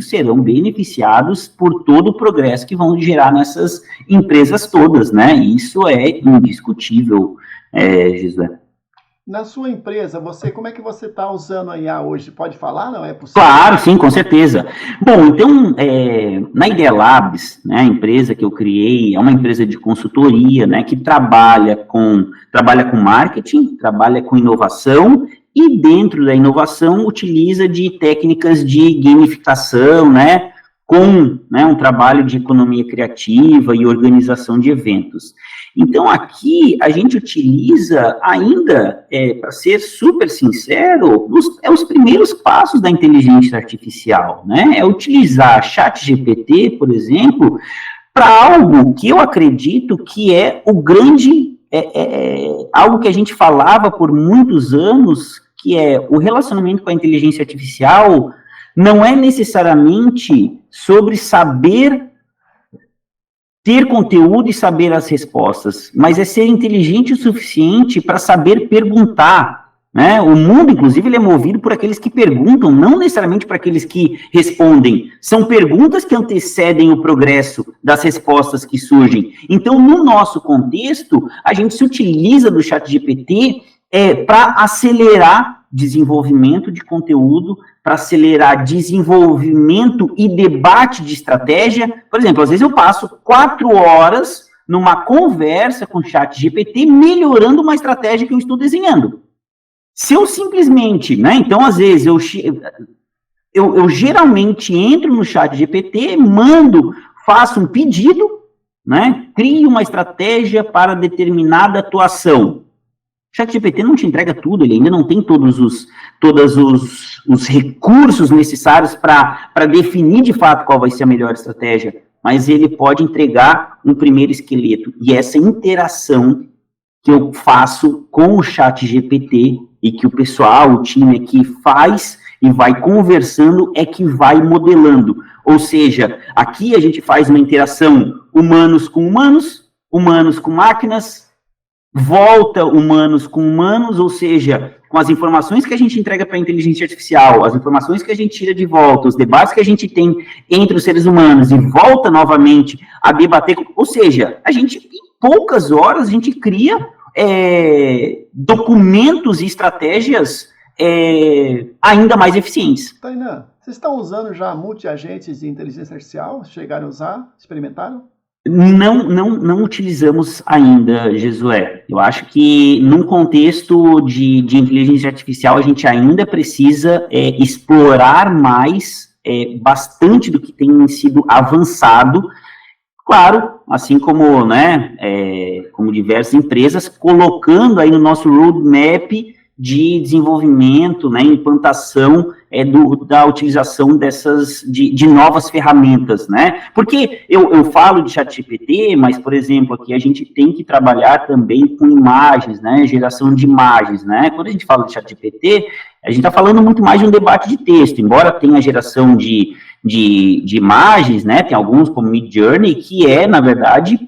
serão beneficiados por todo o progresso que vão gerar nessas empresas todas, né? Isso é indiscutível, Josué. Na sua empresa, como é que você está usando a IA hoje? Pode falar? Não é possível? Claro, sim, com certeza. Bom, então, na Idea Labs, né, a empresa que eu criei, é uma empresa de consultoria, né, que trabalha com marketing, trabalha com inovação, e dentro da inovação utiliza de técnicas de gamificação, né, com, né, um trabalho de economia criativa e organização de eventos. Então, aqui, a gente utiliza ainda, para ser super sincero, os primeiros passos da inteligência artificial, né? É utilizar ChatGPT, por exemplo, para algo que eu acredito que é o grande, algo que a gente falava por muitos anos, que é o relacionamento com a inteligência artificial não é necessariamente sobre saber ter conteúdo e saber as respostas, mas é ser inteligente o suficiente para saber perguntar, né? O mundo, inclusive, ele é movido por aqueles que perguntam, não necessariamente para aqueles que respondem. São perguntas que antecedem o progresso das respostas que surgem. Então, no nosso contexto, a gente se utiliza do ChatGPT para acelerar desenvolvimento de conteúdo, para acelerar desenvolvimento e debate de estratégia. Por exemplo, às vezes eu passo 4 horas numa conversa com o ChatGPT melhorando uma estratégia que eu estou desenhando. Se eu simplesmente, né, então às vezes eu geralmente entro no ChatGPT, faço um pedido, né, crio uma estratégia para determinada atuação. O ChatGPT não te entrega tudo, ele ainda não tem todos os recursos necessários para definir de fato qual vai ser a melhor estratégia, mas ele pode entregar um primeiro esqueleto. E essa interação que eu faço com o ChatGPT e que o pessoal, o time aqui faz e vai conversando, é que vai modelando. Ou seja, aqui a gente faz uma interação humanos com humanos, humanos com máquinas, volta humanos com humanos, ou seja, com as informações que a gente entrega para a inteligência artificial, as informações que a gente tira de volta, os debates que a gente tem entre os seres humanos e volta novamente a debater, ou seja, a gente, em poucas horas, a gente cria documentos e estratégias ainda mais eficientes. Tainan, vocês estão usando já multi-agentes de inteligência artificial? Chegaram a usar? Experimentaram? Não utilizamos ainda, Jesué. Eu acho que num contexto de inteligência artificial a gente ainda precisa explorar mais bastante do que tem sido avançado. Claro, assim como, né, como diversas empresas, colocando aí no nosso roadmap de desenvolvimento, né, implantação da utilização de novas ferramentas, né, porque eu falo de ChatGPT, mas, por exemplo, aqui a gente tem que trabalhar também com imagens, né, geração de imagens, né, quando a gente fala de ChatGPT, a gente está falando muito mais de um debate de texto, embora tenha a geração de imagens, né, tem alguns como Midjourney, que na verdade,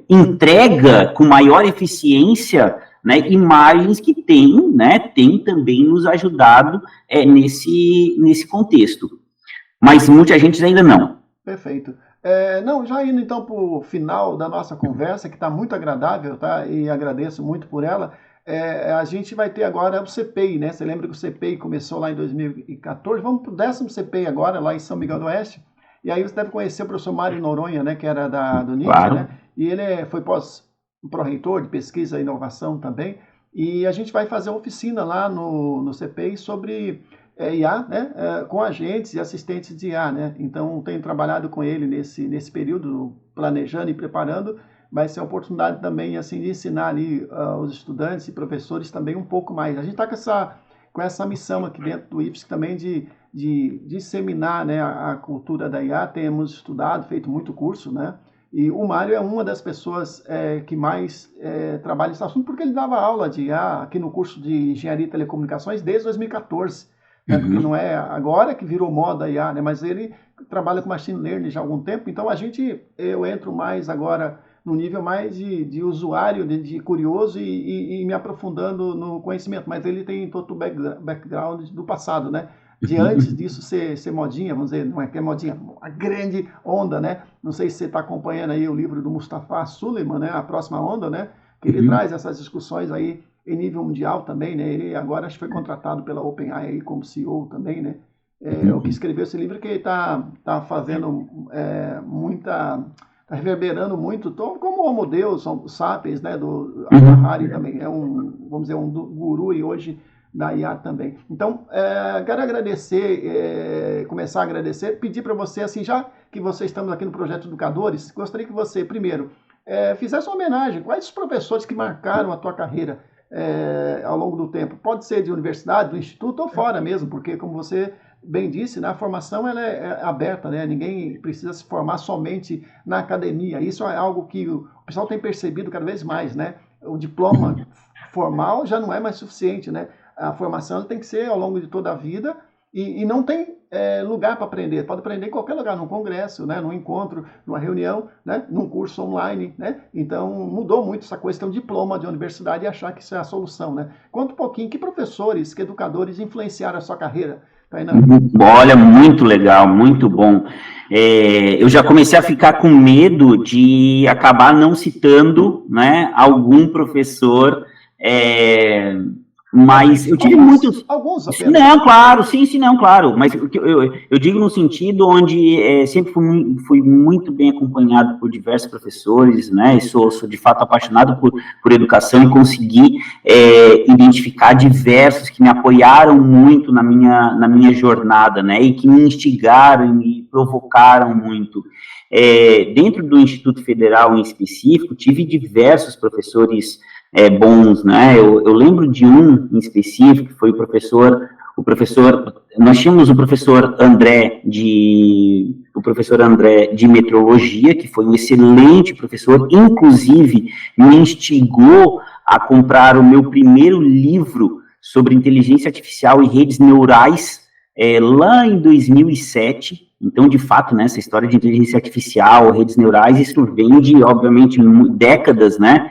entrega com maior eficiência, né, imagens que tem também nos ajudado nesse contexto. Mas muita gente ainda não. Perfeito. Não, já indo então para o final da nossa conversa, que está muito agradável, tá? E agradeço muito por ela. A gente vai ter agora o CPI, né? Você lembra que o CPI começou lá em 2014? Vamos para o 10º CPI agora, lá em São Miguel do Oeste. E aí você deve conhecer o professor Mário Noronha, né? Que era do NIT, claro. Né? E ele foi pró-reitor de pesquisa e inovação também. E a gente vai fazer uma oficina lá no CPI sobre IA, né? Com agentes e assistentes de IA, né? Então, tenho trabalhado com ele nesse período, planejando e preparando. Vai ser uma oportunidade também, assim, de ensinar ali os estudantes e professores também um pouco mais. A gente está com essa missão aqui dentro do IFSC também de disseminar, né, a cultura da IA. Temos estudado, feito muito curso, né? E o Mário é uma das pessoas que mais trabalha nesse assunto, porque ele dava aula de IA aqui no curso de Engenharia e Telecomunicações desde 2014. Né? Porque não é agora que virou moda a IA, né? Mas ele trabalha com Machine Learning já há algum tempo. Então, eu entro mais agora no nível mais de usuário, de curioso e me aprofundando no conhecimento. Mas ele tem todo o background do passado, né? De antes disso ser modinha, vamos dizer, não é que é modinha, uma grande onda, né? Não sei se você está acompanhando aí o livro do Mustafa Suleyman, né? A Próxima Onda, né? Que ele traz essas discussões aí em nível mundial também, né? Ele agora acho que foi contratado pela OpenAI aí como CEO também, né? O que escreveu esse livro que tá fazendo está reverberando muito, como o Homo Deus, o Sapiens, né? Do Harari também é vamos dizer, um guru e hoje da IA também. Então, quero agradecer, começar a agradecer, pedir para você, assim, já que vocês estamos aqui no Projeto Educadores, gostaria que você, primeiro, fizesse uma homenagem. Quais os professores que marcaram a tua carreira ao longo do tempo? Pode ser de universidade, do instituto ou fora mesmo, porque, como você bem disse, né, a formação ela é aberta, né? Ninguém precisa se formar somente na academia. Isso é algo que o pessoal tem percebido cada vez mais, né? O diploma formal já não é mais suficiente, né? A formação tem que ser ao longo de toda a vida e não tem lugar para aprender. Pode aprender em qualquer lugar, num congresso, né, num encontro, numa reunião, né, num curso online. Né? Então, mudou muito essa coisa de ter um diploma de universidade e achar que isso é a solução. Né? Conta um pouquinho, que professores, que educadores influenciaram a sua carreira? Tainá? Olha, muito legal, muito bom. Eu já comecei a ficar com medo de acabar não citando, né, algum professor... Mas eu tive muitos... Alguns apenas. Não, claro, sim, não, claro. Mas eu digo no sentido onde sempre fui muito bem acompanhado por diversos professores, né? E sou de fato apaixonado por educação e consegui identificar diversos que me apoiaram muito na minha jornada, né? E que me instigaram e me provocaram muito. Dentro do Instituto Federal em específico, tive diversos professores bons, né? Eu lembro de um em específico, que foi o professor, nós tínhamos o professor André de metrologia, que foi um excelente professor, inclusive me instigou a comprar o meu primeiro livro sobre inteligência artificial e redes neurais, lá em 2007, então, de fato, né, essa história de inteligência artificial, redes neurais, isso vem de, obviamente, décadas, né?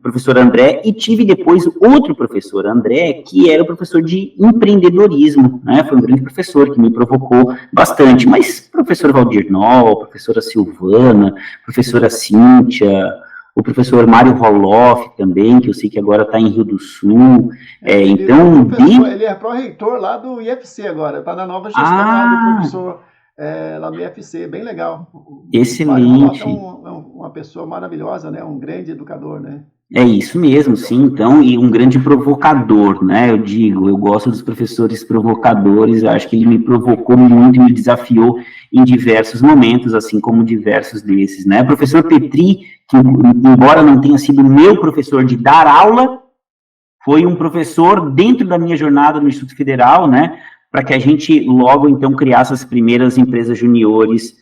Professor André, e tive depois outro professor, André, que era o professor de empreendedorismo, né, foi um grande professor que me provocou bastante, mas professor Valdir Noll, professora Silvana, professora Cíntia, o professor Mário Roloff também, que eu sei que agora está em Rio do Sul, então... Ele é pró-reitor lá do IFC agora, está na nova gestão lá do professor lá no IFC, bem legal. Excelente. O Lota é uma pessoa maravilhosa, né? Um grande educador, né? É isso mesmo, sim, então, e um grande provocador, né, eu gosto dos professores provocadores, eu acho que ele me provocou muito, me desafiou em diversos momentos, assim como diversos desses, né, o professor Petri, que embora não tenha sido meu professor de dar aula, foi um professor dentro da minha jornada no Instituto Federal, né, para que a gente logo, então, criasse as primeiras empresas juniores,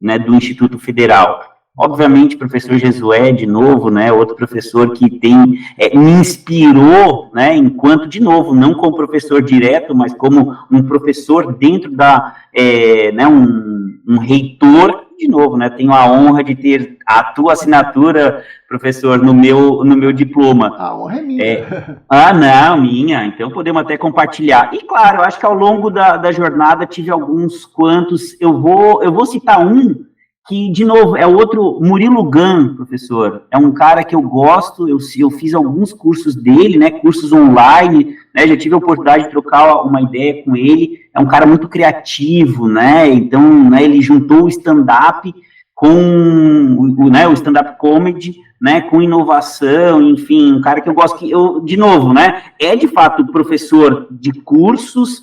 né, do Instituto Federal. Obviamente, professor Jesué, de novo, né, outro professor que me inspirou, né, enquanto, de novo, não como professor direto, mas como um professor dentro né, um reitor, de novo, né, tenho a honra de ter a tua assinatura, professor, no meu diploma. A honra é minha. Não, minha, então podemos até compartilhar. E claro, eu acho que ao longo da jornada tive alguns quantos, eu vou citar um, que, de novo, é o outro, Murilo Gun, professor, é um cara que eu gosto, eu fiz alguns cursos dele, né, cursos online, né, já tive a oportunidade de trocar uma ideia com ele, é um cara muito criativo, né, então, né, ele juntou o stand-up com o stand-up comedy, né, com inovação, enfim, um cara que eu gosto, de novo, né, é de fato professor de cursos,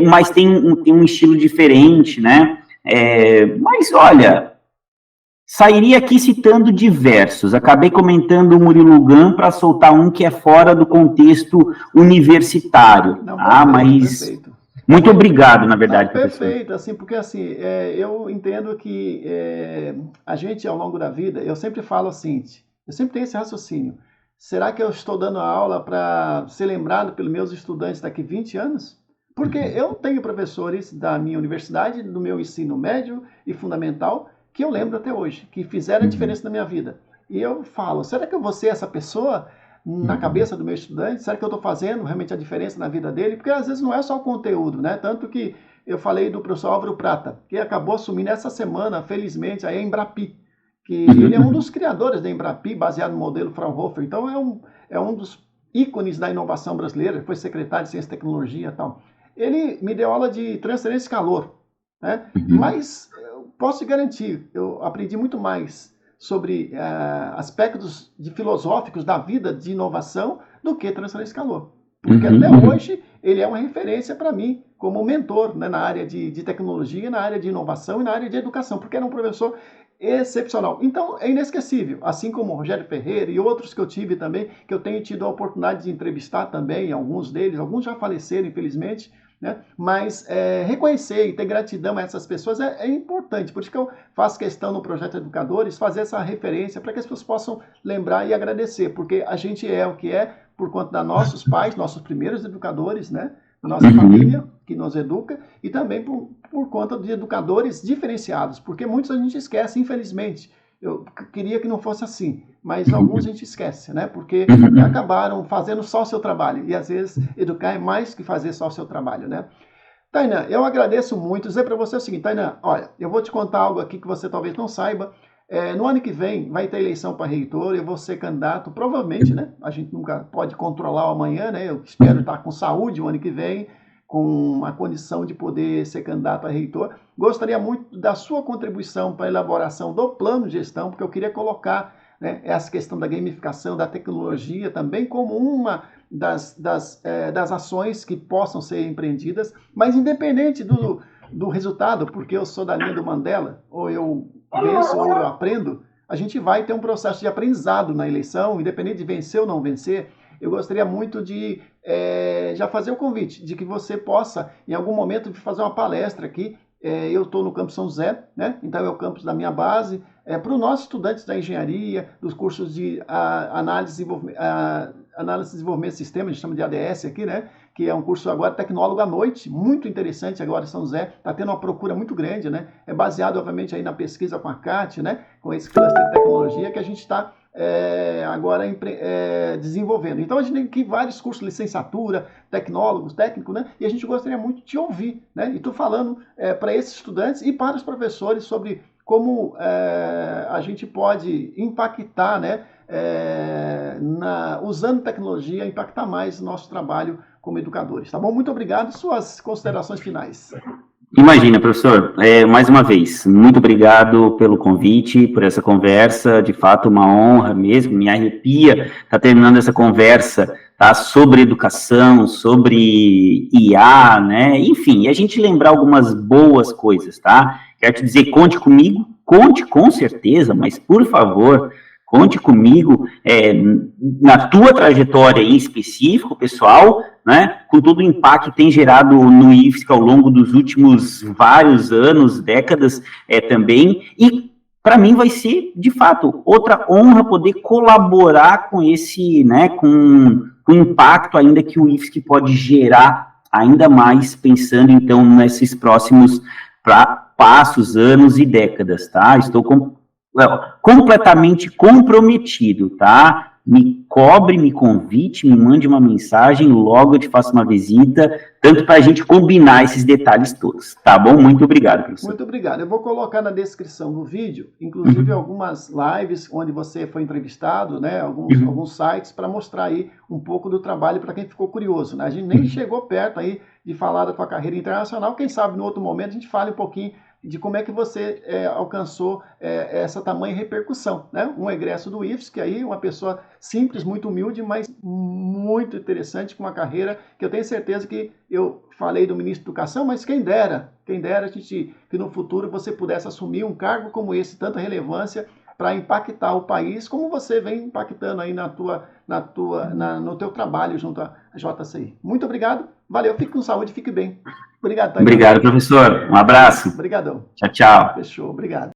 mas tem um estilo diferente, né, mas olha, sairia aqui citando diversos. Acabei comentando o Murilo Gun para soltar um que é fora do contexto universitário. Não, perfeito, mas perfeito. muito obrigado, na verdade, Não, perfeito, assim, porque assim, eu entendo que a gente, ao longo da vida, eu sempre falo assim, eu sempre tenho esse raciocínio. Será que eu estou dando aula para ser lembrado pelos meus estudantes daqui 20 anos? Porque eu tenho professores da minha universidade, do meu ensino médio e fundamental, que eu lembro até hoje, que fizeram a diferença na minha vida. E eu falo, será que eu vou ser essa pessoa na cabeça do meu estudante? Será que eu estou fazendo realmente a diferença na vida dele? Porque às vezes não é só o conteúdo, né? Tanto que eu falei do professor Álvaro Prata, que acabou assumindo essa semana, felizmente, a Embrapi, que ele é um dos criadores da Embrapi, baseado no modelo Fraunhofer. Então é um dos ícones da inovação brasileira, foi secretário de Ciência e Tecnologia e tal. Ele me deu aula de transferência de calor, né? Mas eu posso te garantir, eu aprendi muito mais sobre aspectos filosóficos da vida de inovação do que transferência de calor. Porque até hoje ele é uma referência para mim como mentor, né, na área de tecnologia, na área de inovação e na área de educação, porque era um professor excepcional. Então é inesquecível, assim como o Rogério Ferreira e outros que eu tive também, que eu tenho tido a oportunidade de entrevistar também, alguns deles, alguns já faleceram, infelizmente, né? Mas reconhecer e ter gratidão a essas pessoas é importante. Por isso que eu faço questão no Projeto Educadores fazer essa referência para que as pessoas possam lembrar e agradecer, porque a gente é o que é por conta dos nossos pais, nossos primeiros educadores, né? Nossa família que nos educa e também por conta de educadores diferenciados, porque muitos a gente esquece, infelizmente. Eu queria que não fosse assim, mas alguns a gente esquece, né? Porque acabaram fazendo só o seu trabalho. E às vezes educar é mais que fazer só o seu trabalho, né? Tainá, eu agradeço muito. Dizer para você o seguinte, Tainá, olha, eu vou te contar algo aqui que você talvez não saiba. No ano que vem vai ter eleição para reitor, eu vou ser candidato, provavelmente, né? A gente nunca pode controlar o amanhã, né? Eu espero estar com saúde o ano que vem, com a condição de poder ser candidato a reitor. Gostaria muito da sua contribuição para a elaboração do plano de gestão, porque eu queria colocar, né, essa questão da gamificação, da tecnologia também como uma das ações que possam ser empreendidas, mas independente do resultado, porque eu sou da linha do Mandela, ou eu venço ou eu aprendo, a gente vai ter um processo de aprendizado na eleição, independente de vencer ou não vencer. Eu gostaria muito de já fazer o convite, de que você possa, em algum momento, fazer uma palestra aqui. Eu estou no campus São José, né? Então é o campus da minha base, para os nossos estudantes da engenharia, dos cursos de análise e desenvolvimento de sistemas, a gente chama de ADS aqui, né? Que é um curso agora tecnólogo à noite, muito interessante agora em São José, está tendo uma procura muito grande, né? É baseado, obviamente, aí na pesquisa com a CAT, né? Com esse cluster de tecnologia que a gente está agora desenvolvendo. Então a gente tem aqui vários cursos de licenciatura, tecnólogos, técnico, né? E a gente gostaria muito de te ouvir, né? E estou falando para esses estudantes e para os professores sobre como a gente pode impactar, né? Usando tecnologia, impactar mais o nosso trabalho como educadores, tá bom? Muito obrigado. Suas considerações finais. Imagina, professor, mais uma vez, muito obrigado pelo convite, por essa conversa, de fato uma honra mesmo, me arrepia estar terminando essa conversa, tá, sobre educação, sobre IA, né, enfim, e a gente lembrar algumas boas coisas, tá? Quero te dizer, conte comigo, conte com certeza, mas por favor, conte comigo na tua trajetória em específico, pessoal, né, com todo o impacto que tem gerado no IFSC ao longo dos últimos vários anos, décadas também, e para mim vai ser, de fato, outra honra poder colaborar com esse, né, com o impacto ainda que o IFSC pode gerar ainda mais, pensando então nesses próximos passos, anos e décadas, tá? Estou completamente comprometido, tá? Me cobre, me convite, me mande uma mensagem, logo eu te faço uma visita, tanto para a gente combinar esses detalhes todos, tá bom? Muito obrigado, professor. Muito obrigado. Eu vou colocar na descrição do vídeo, inclusive algumas lives onde você foi entrevistado, né? Alguns sites para mostrar aí um pouco do trabalho para quem ficou curioso, né? A gente nem chegou perto aí de falar da tua carreira internacional, quem sabe no outro momento a gente fale um pouquinho de como é que você alcançou essa tamanha repercussão, né? Um egresso do IFSC, aí uma pessoa simples, muito humilde, mas muito interessante, com uma carreira que eu tenho certeza que eu falei do ministro da Educação, mas quem dera a gente, que no futuro você pudesse assumir um cargo como esse, tanta relevância, para impactar o país, como você vem impactando aí no teu trabalho junto à JCI. Muito obrigado, valeu, fique com saúde, fique bem. Obrigado, Tainá. Obrigado, professor. Um abraço. Obrigadão. Tchau, tchau. Fechou, obrigado.